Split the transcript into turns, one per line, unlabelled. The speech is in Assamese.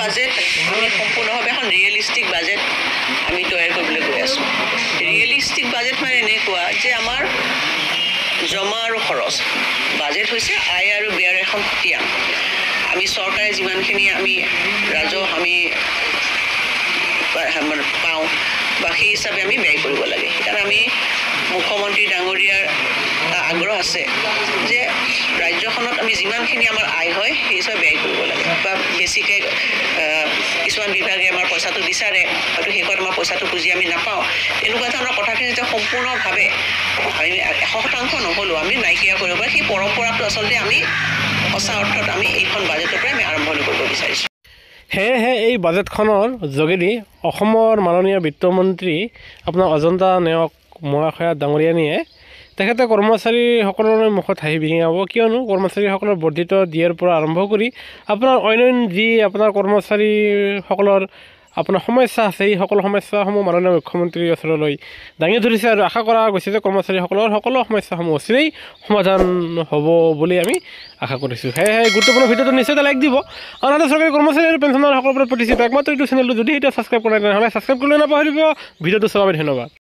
বাজেট আমি সম্পূৰ্ণভাৱে এখন ৰিয়েলিষ্টিক বাজেট আমি তৈয়াৰ কৰিবলৈ গৈ আছোঁ ৰিয়েলিষ্টিক বাজেট মানে এনেকুৱা যে আমাৰ জমা আৰু খৰচ বাজেট হৈছে আয় আৰু ব্যয়ৰ এখন খতিয়ান আমি চৰকাৰে যিমানখিনি আমি ৰাজহ আমি পাওঁ বা সেই হিচাপে আমি ব্যয় কৰিব লাগে সেইকাৰণে আমি মুখ্যমন্ত্ৰী ডাঙৰীয়াৰ আগ্ৰহ আছে যে ৰাজ্যখনত আমি যিমানখিনি আমাৰ আয় হয় সেই হিচাপে ব্যয় কৰিব লাগে বা বেছিকৈ কিছুমান বিভাগে আমাৰ পইচাটো বিচাৰে হয়তো শেষত আমাৰ পইচাটো খুজি আমি নাপাওঁ এনেকুৱা ধৰণৰ কথাখিনি যেতিয়া সম্পূৰ্ণভাৱে আমি 100% নহ'লেও আমি নাইকিয়া কৰিব পাৰোঁ সেই পৰম্পৰাটো আচলতে আমি সঁচা অৰ্থত আমি এইখন বাজেটৰ পৰা আমি আৰম্ভণি কৰিব বিচাৰিছোঁ
সেয়েহে এই বাজেটখনৰ যোগেদি অসমৰ মাননীয় বিত্তমন্ত্ৰী আপোনাৰ অজন্তা নেওগ মৰাশয়া ডাঙৰীয়ানীয়ে তেখেতে কৰ্মচাৰীসকলৰ মুখত হাঁহি বিৰিঙাব কিয়নো কৰ্মচাৰীসকলৰ বৰ্ধিত দিয়াৰ পৰা আৰম্ভ কৰি আপোনাৰ অন্য যি আপোনাৰ কৰ্মচাৰীসকলৰ আপোনাৰ সমস্যা আছে এই সকলো সমস্যাসমূহ মাননীয় মুখ্যমন্ত্ৰীৰ ওচৰলৈ দাঙি ধৰিছে আৰু আশা কৰা গৈছে যে কৰ্মচাৰীসকলৰ সকলো সমস্যাসমূহ অচিৰেই সমাধান হ'ব বুলি আমি আশা কৰিছোঁ সেয়েহে গুৰুত্বপূৰ্ণ ভিডিঅ'টো নিশ্চয় লাইক দিব আনহাতে চৰকাৰী কৰ্মচাৰী আৰু পেঞ্চনাৰসকলৰ ওপৰত প্ৰতিষ্ঠিত একমাত্ৰ এইটো চেনেলটো যদি এতিয়া ছাবস্ক্ৰাইব কৰা নাই তেনেহ'লে ছাবস্ক্ৰাইব কৰিবলৈ নাপাহৰিব ভিডিঅ'টো চলাবলৈ ধন্যবাদ